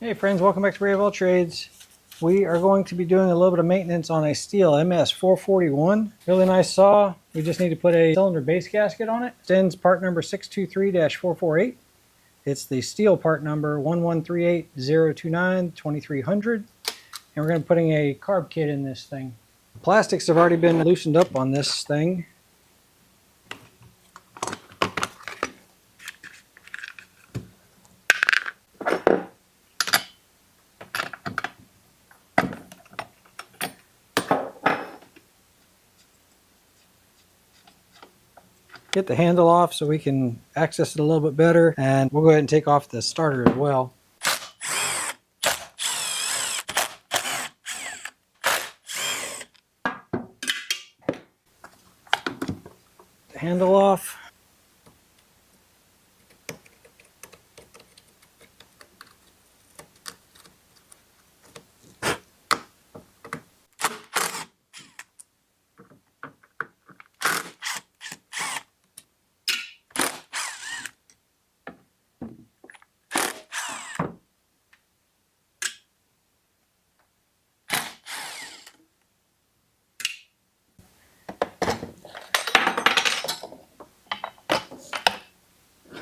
Hey friends, welcome back to Ray of All Trades. We are going to be doing a little bit of maintenance on a Stihl MS441. Really nice saw. We just need to put a cylinder base gasket on it. Stins part number 623-448. It's the Stihl part number 1138029-2300. And we're going to be putting a carb kit in this thing. The plastics have already been loosened up on this thing. Get the handle off so we can access it a little bit better, and we'll go ahead and take off the starter as well. The handle off.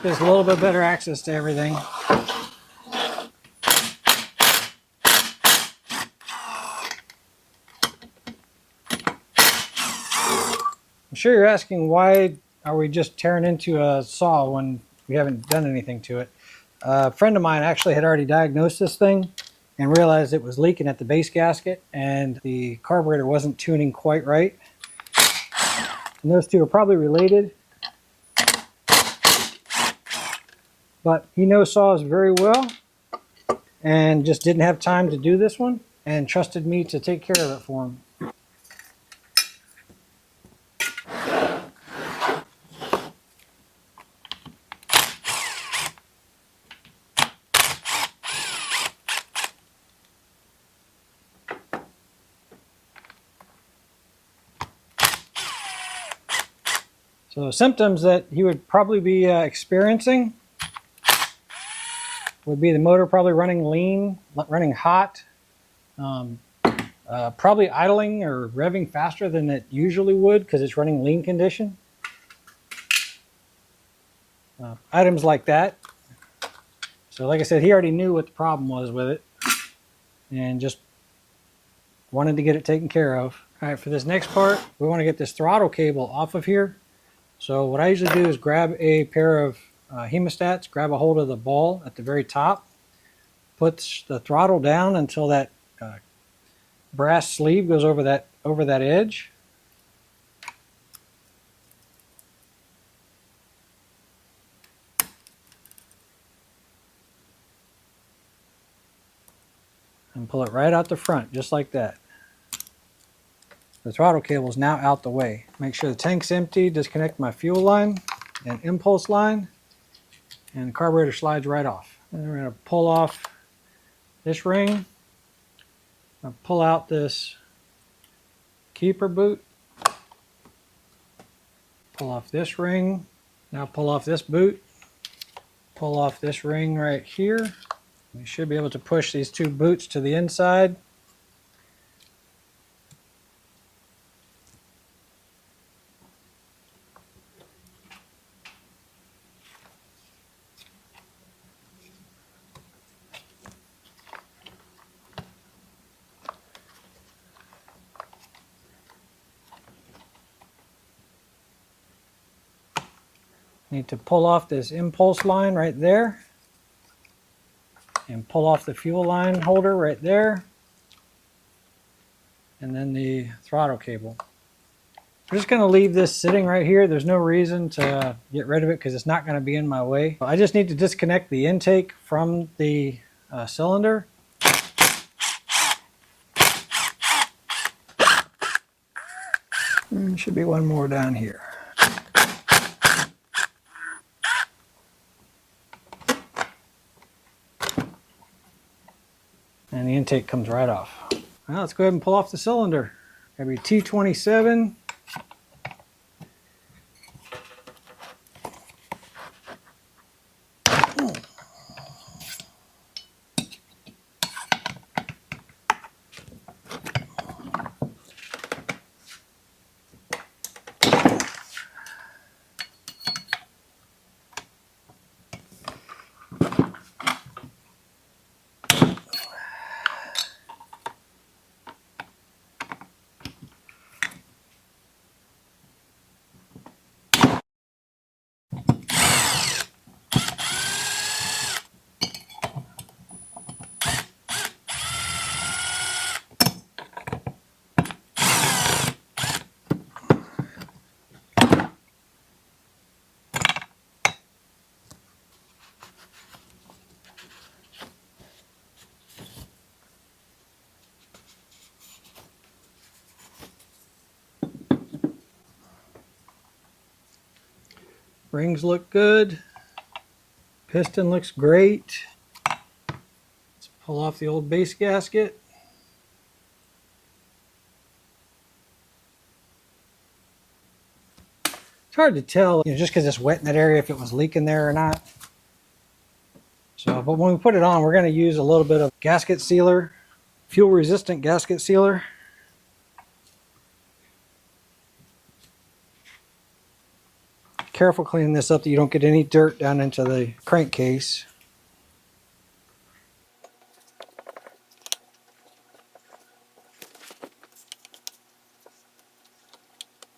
There's a little bit better access to everything. I'm sure you're asking, why are we just tearing into a saw when we haven't done anything to it? A friend of mine actually had already diagnosed this thing and realized it was leaking at the base gasket and the carburetor wasn't tuning quite right. And those two are probably related. But he knows saws very well and just didn't have time to do this one and trusted me to take care of it for him. So symptoms that he would probably be experiencing would be the motor probably running lean, running hot, probably idling or revving faster than it usually would because it's running lean condition. Items like that. So like I said, he already knew what the problem was with it and just wanted to get it taken care of. All right, for this next part, we want to get this throttle cable off of here. So what I usually do is grab a pair of hemostats, grab a hold of the ball at the very top, puts the throttle down until that brass sleeve goes over that edge. And pull it right out the front, just like that. The throttle cable is now out the way. Make sure the tank's empty, disconnect my fuel line and impulse line, and the carburetor slides right off. And we're going to pull off this ring. I'll pull out this keeper boot. Pull off this ring. Now pull off this boot. Pull off this ring right here. You should be able to push these two boots to the inside. Need to pull off this impulse line right there and pull off the fuel line holder right there, and then the throttle cable. I'm just going to leave this sitting right here. There's no reason to get rid of it because it's not going to be in my way. I just need to disconnect the intake from the cylinder. There should be one more down here. And the intake comes right off. Now let's go ahead and pull off the cylinder. Got your T27. Springs look good. Piston looks great. Let's pull off the old base gasket. It's hard to tell, just because it's wet in that area, if it was leaking there or not. So, but when we put it on, we're going to use a little bit of gasket sealer, fuel resistant gasket sealer. Careful cleaning this up that you don't get any dirt down into the crankcase.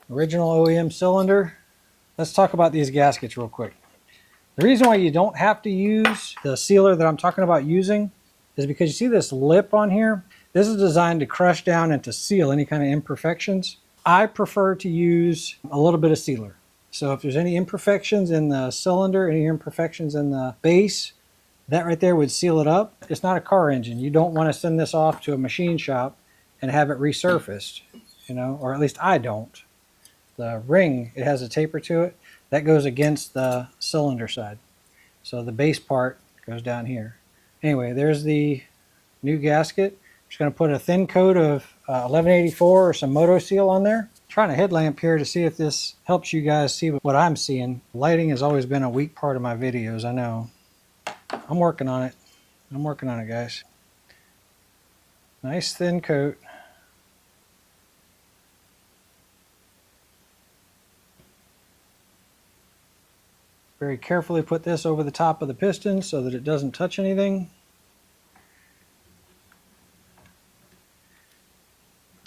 Original OEM cylinder. Let's talk about these gaskets real quick. The reason why you don't have to use the sealer that I'm talking about using is because you see this lip on here? This is designed to crush down and to seal any kind of imperfections. I prefer to use a little bit of sealer. So if there's any imperfections in the cylinder, any imperfections in the base, that right there would seal it up. It's not a car engine. You don't want to send this off to a machine shop and have it resurfaced, or at least I don't. The ring, it has a taper to it. That goes against the cylinder side. So the base part goes down here. Anyway, there's the new gasket. I'm just going to put a thin coat of 1184 or some Moto Seal on there. I'm trying a headlamp here to see if this helps you guys see what I'm seeing. Lighting has always been a weak part of my videos, I know. I'm working on it. I'm working on it, guys. Nice thin coat. Very carefully put this over the top of the piston so that it doesn't touch anything.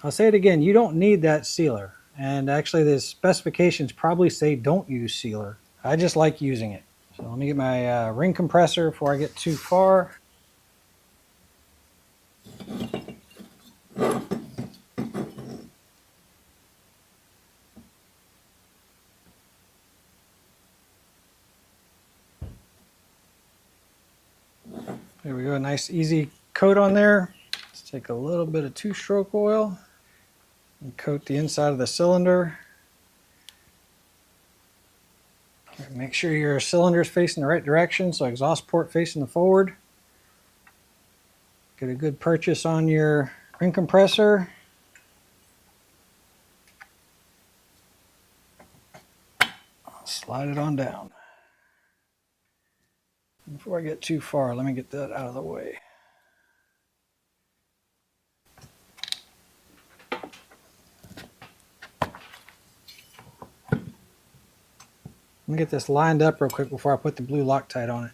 I'll say it again, you don't need that sealer. And actually the specifications probably say don't use sealer. I just like using it. So let me get my ring compressor before I get too far. There we go, a nice easy coat on there. Let's take a little bit of 2-stroke oil and coat the inside of the cylinder. Make sure your cylinder is facing the right direction, so exhaust port facing the forward. Get a good purchase on your ring compressor. Slide it on down. Before I get too far, let me get that out of the way. Let me get this lined up real quick before I put the blue Loctite on it.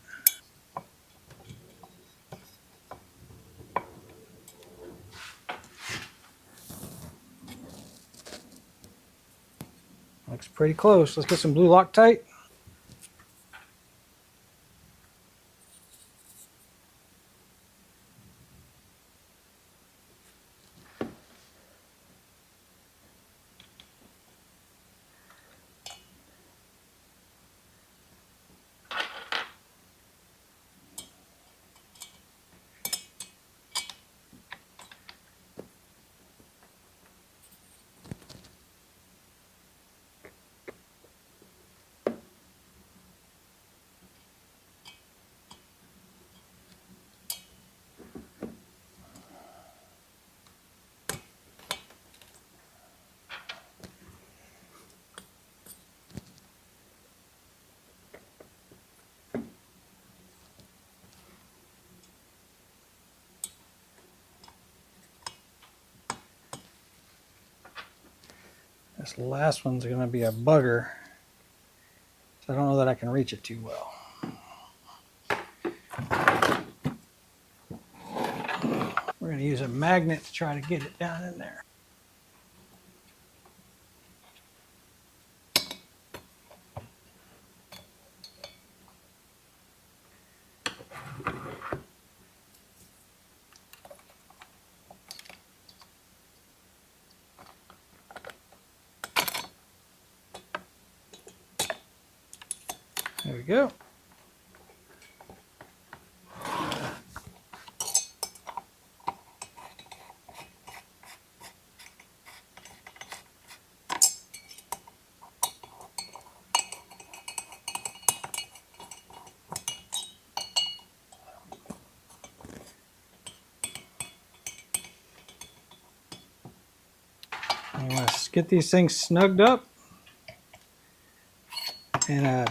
Looks pretty close. Let's get some blue Loctite. This last one's going to be a bugger, so I don't know that I can reach it too well. We're going to use a magnet to try to get it down in there. There we go. You want to get these things snugged up in a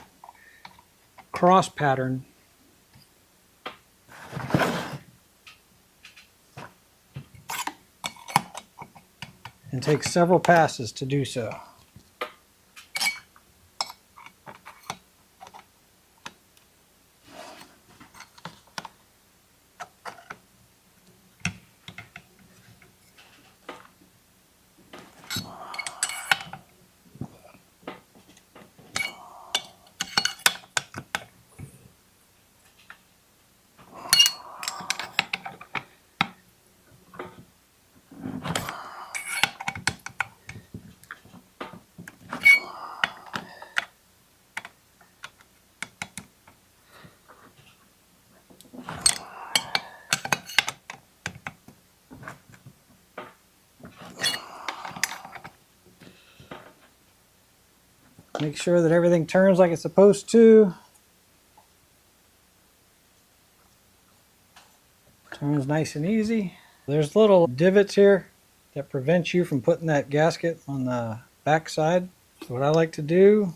cross pattern. And take several passes to do so. Make sure that everything turns like it's supposed to. Turns nice and easy. There's little divots here that prevent you from putting that gasket on the back side. So what I like to do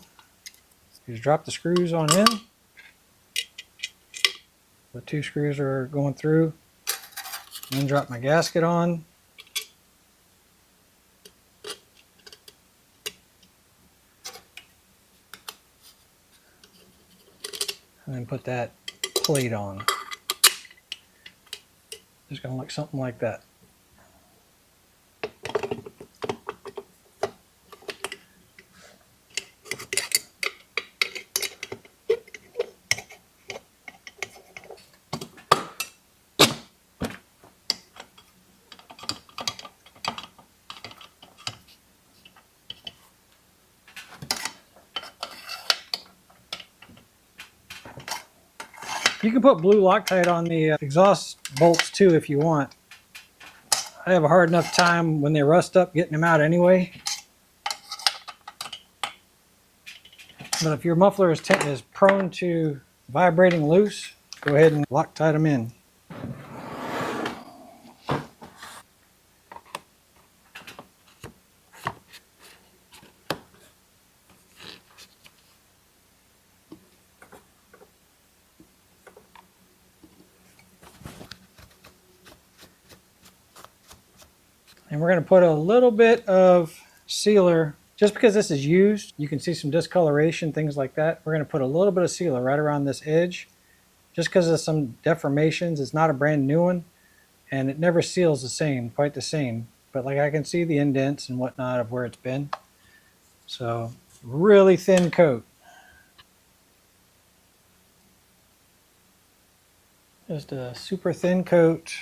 is drop the screws on in. The 2 screws are going through. And then drop my gasket on. And then put that plate on. Just going to look something like that. You can put blue Loctite on the exhaust bolts too if you want. I have a hard enough time when they rust up getting them out anyway. But if your muffler is prone to vibrating loose, go ahead and Loctite them in. And we're going to put a little bit of sealer, just because this is used, you can see some discoloration, things like that. We're going to put a little bit of sealer right around this edge, just because of some deformations. It's not a brand new one, and it never seals the same, quite the same. But like I can see the indents and whatnot of where it's been. So really thin coat. Just a super thin coat.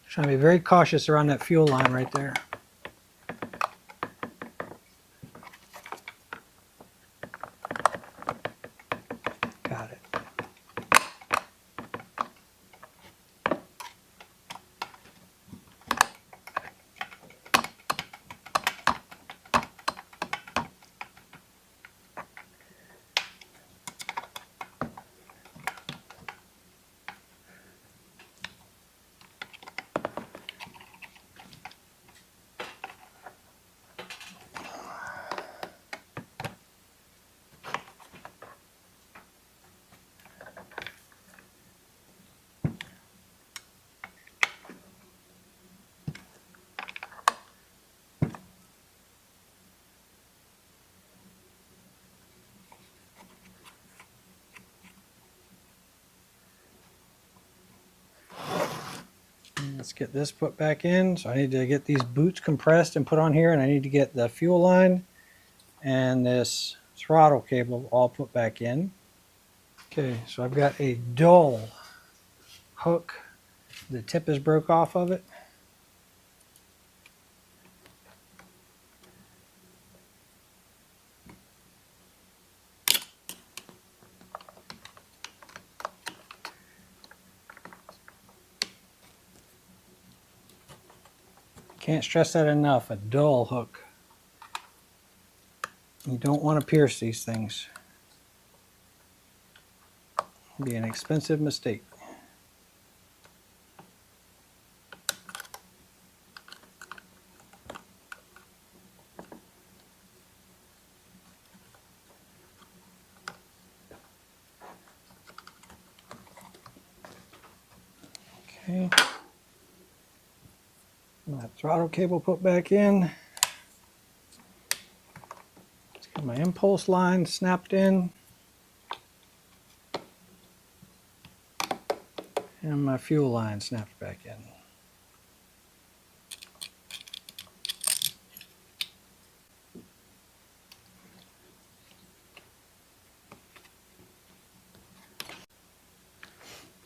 Trying to be very cautious around that fuel line right there. Got it. Let's get this put back in. So I need to get these boots compressed and put on here, and I need to get the fuel line and this throttle cable all put back in. Okay, so I've got a dull hook. The tip is broke off of it. Can't stress that enough, a dull hook. You don't want to pierce these things. It'd be an expensive mistake. Okay. That throttle cable put back in. Let's get my impulse line snapped in. And my fuel line snapped back in.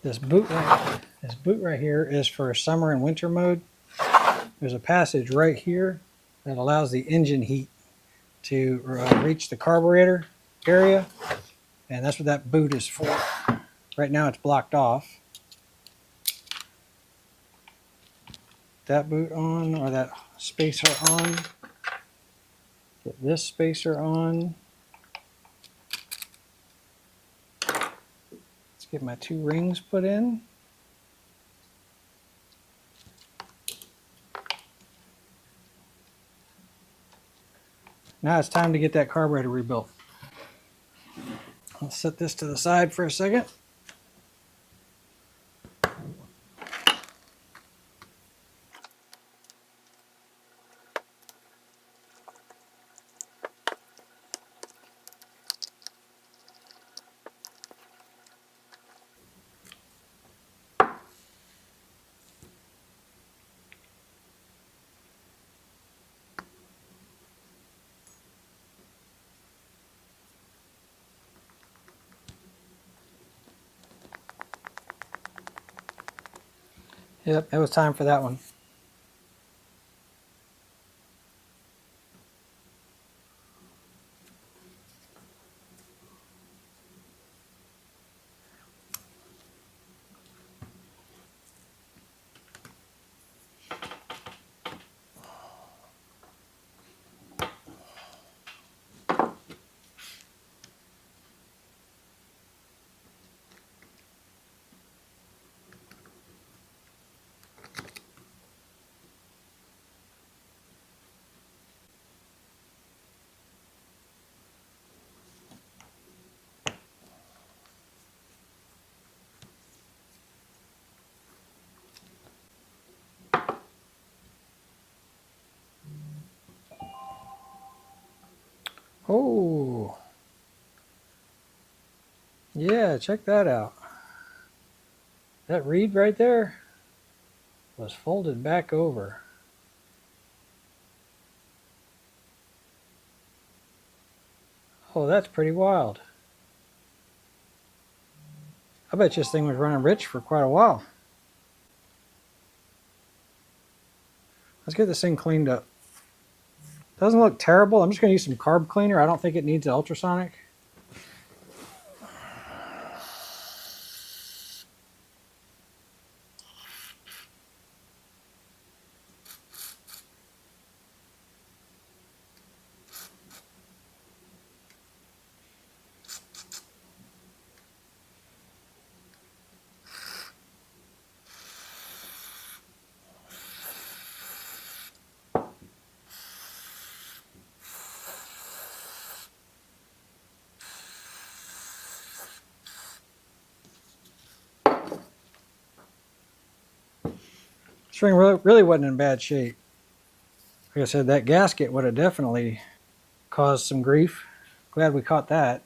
This boot right here is for summer and winter mode. There's a passage right here that allows the engine heat to reach the carburetor area, and that's what that boot is for. Right now it's blocked off. That boot on, or that spacer on. Get this spacer on. Let's get my 2 rings put in. Now it's time to get that carburetor rebuilt. Let's set this to the side for a second. Yep, it was time for that one. Oh, yeah, check that out. That reed right there was folded back over. Oh, that's pretty wild. I bet this thing was running rich for quite a while. Let's get this thing cleaned up. Doesn't look terrible. I'm just going to use some carb cleaner. I don't think it needs an ultrasonic. This ring really wasn't in bad shape. Like I said, that gasket would have definitely caused some grief. Glad we caught that.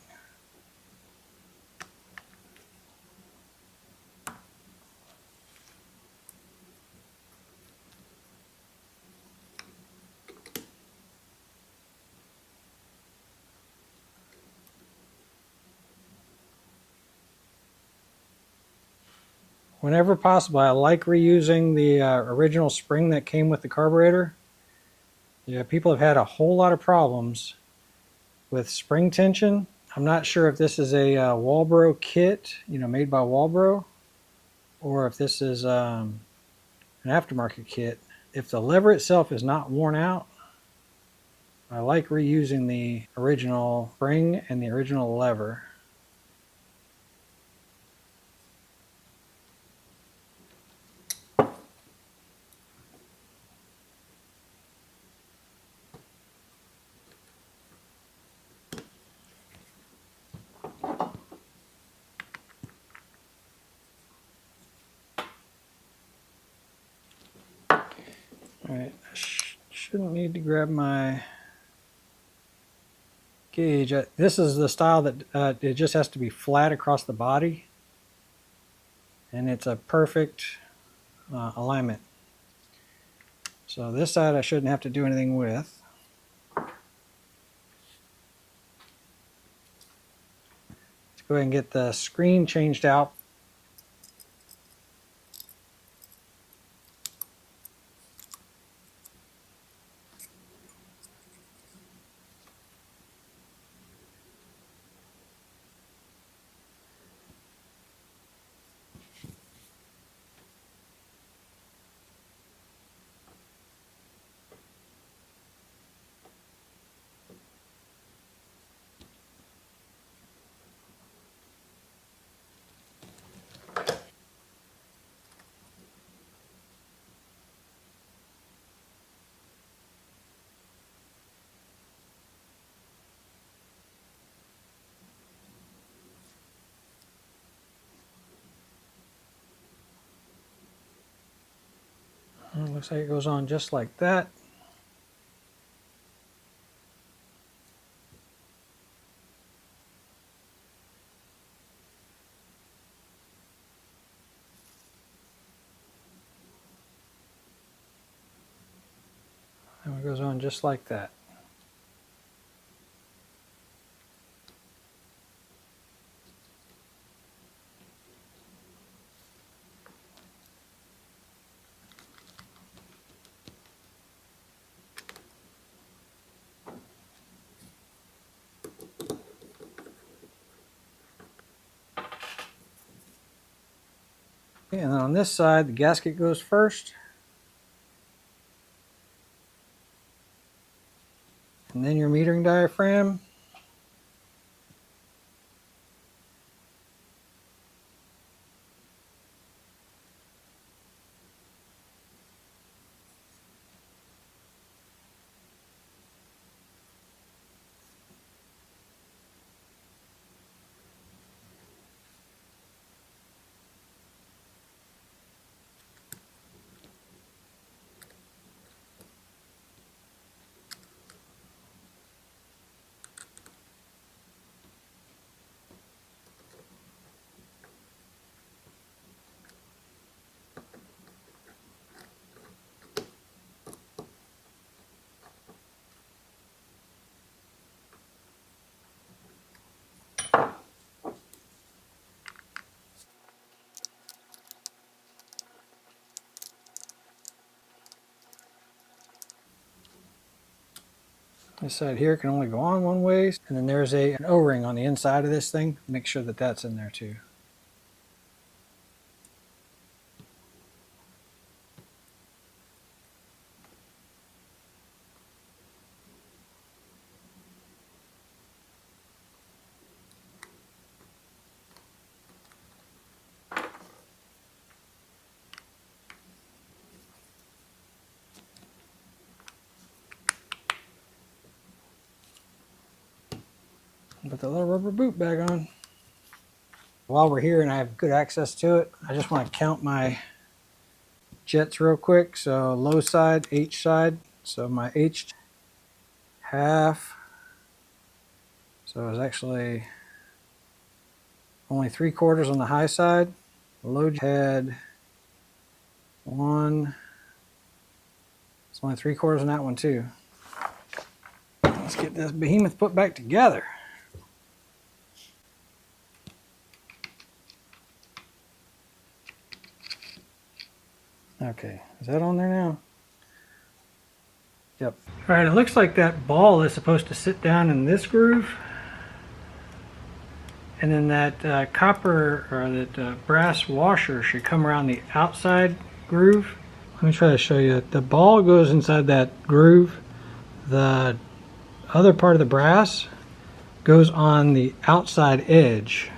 whenever possible, I like reusing the original spring that came with the carburetor. Yeah, people have had a whole lot of problems with spring tension. I'm not sure if this is a Walbro kit, made by Walbro, or if this is an aftermarket kit. If the lever itself is not worn out, I like reusing the original spring and the original lever. Alright, I shouldn't need to grab my gauge. This is the style that it just has to be flat across the body, and it's a perfect alignment. So this side I shouldn't have to do anything with. Let's go ahead and get the screen changed out. Looks like it goes on just like that. And it goes on just like that. And then on this side, the gasket goes first. And then your metering diaphragm. This side here can only go on one way. And then there's an O-ring on the inside of this thing. Make sure that that's in there too. Put the little rubber boot bag on. While we're here and I have good access to it, I just want to count my jets real quick. So low side, H side. So my H half. So it's actually only 3/4 on the high side. Low head 1. It's only 3/4 on that one too. Let's get this behemoth put back together. Okay, is that on there now? Yep. All right, it looks like that ball is supposed to sit down in this groove. And then that copper or that brass washer should come around the outside groove. Let me try to show you. The ball goes inside that groove. The other part of the brass goes on the outside edge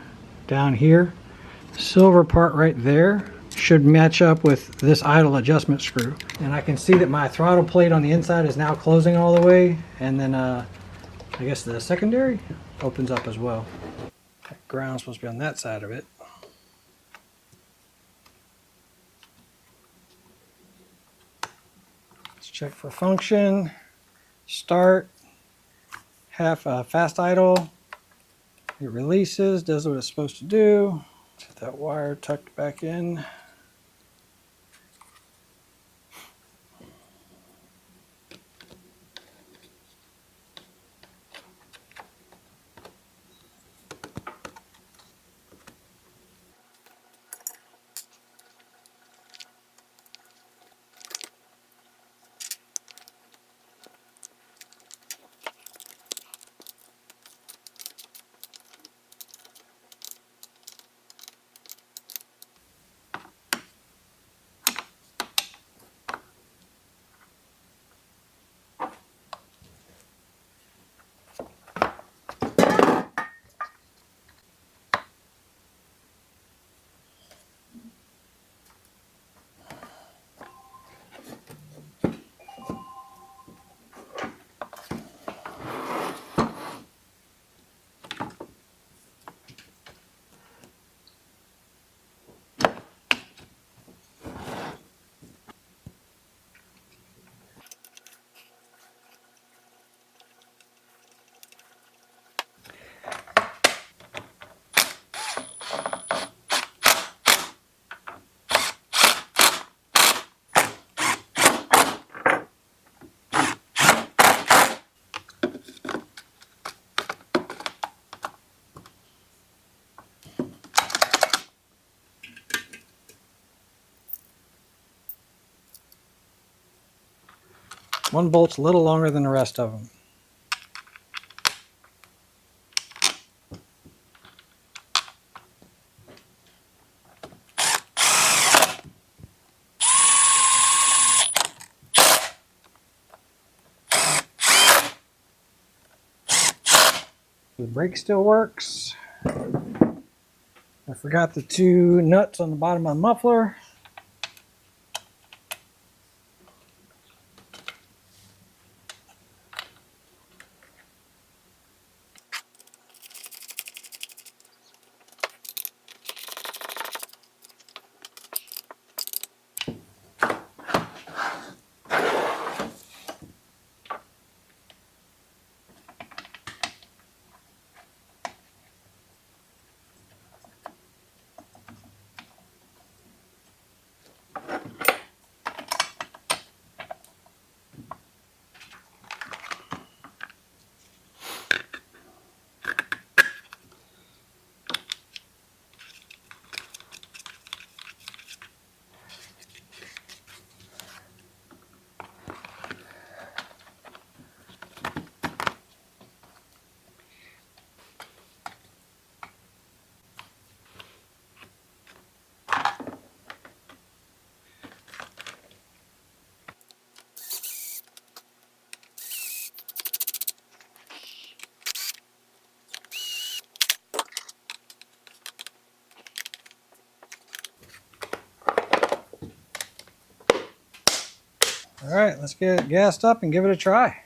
down here. The silver part right there should match up with this idle adjustment screw. And I can see that my throttle plate on the inside is now closing all the way. And then I guess the secondary opens up as well. That ground's supposed to be on that side of it. Let's check for function. Start. Half fast idle. It releases, does what it's supposed to do. Get that wire tucked back in. One bolt's a little longer than the rest of them. The brake still works. I forgot the two nuts on the bottom of the muffler. All right, let's get it gassed up and give it a try.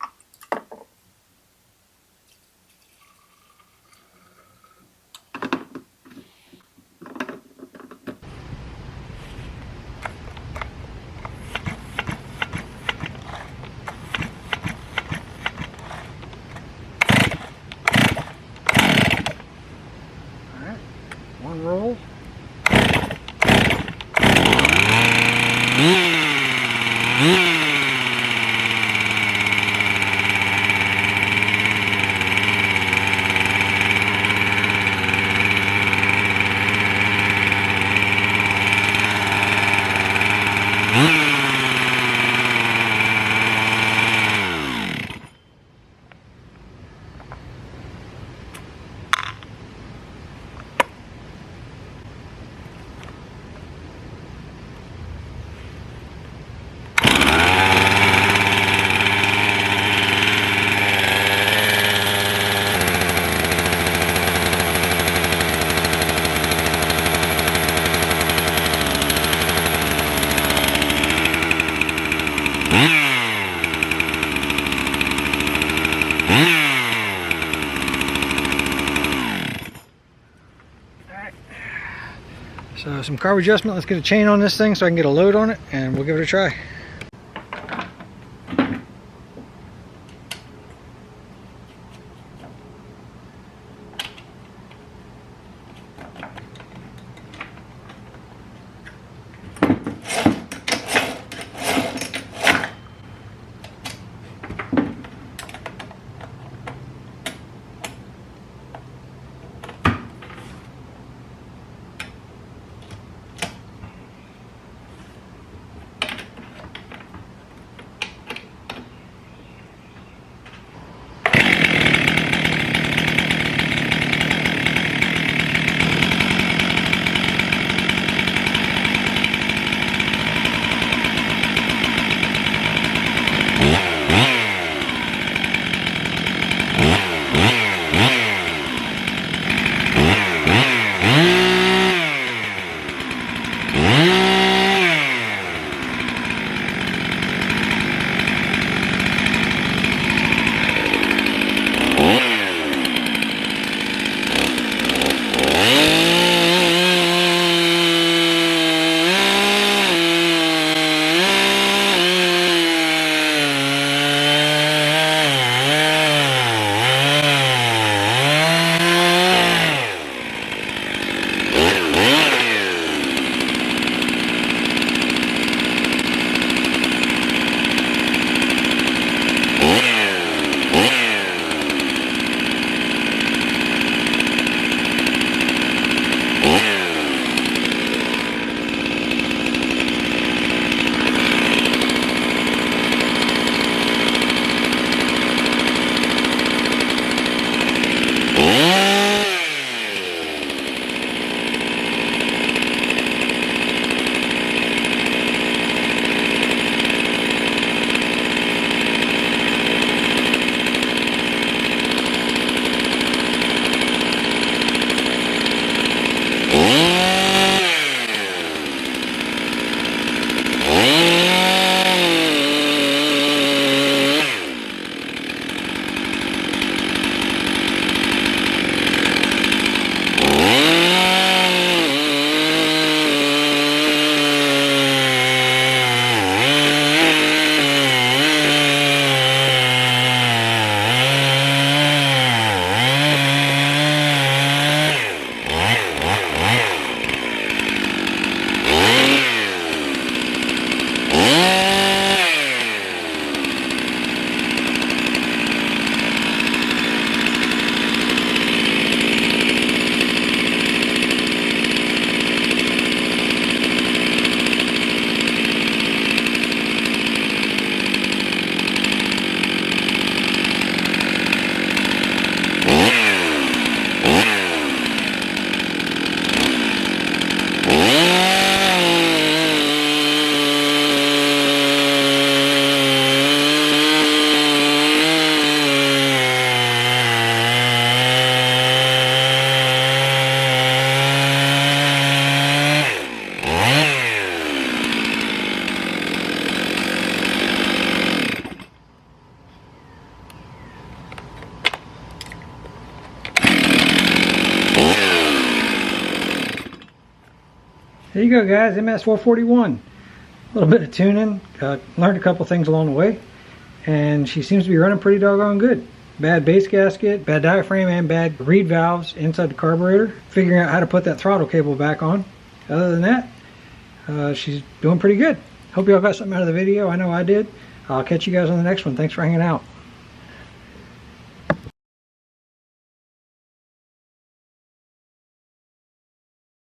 All right, one roll. Mm-hmm. So some carb adjustment. Let's get a chain on this thing so I can get a load on it, and we'll give it a try. There you go, guys, MS441. A little bit of tuning, learned a couple things along the way, and she seems to be running pretty doggone good. Bad base gasket, bad diaphragm, and bad reed valves inside the carburetor. Figuring out how to put that throttle cable back on. Other than that, she's doing pretty good. Hope y'all got something out of the video. I know I did. I'll catch you guys on the next one. Thanks for hanging out.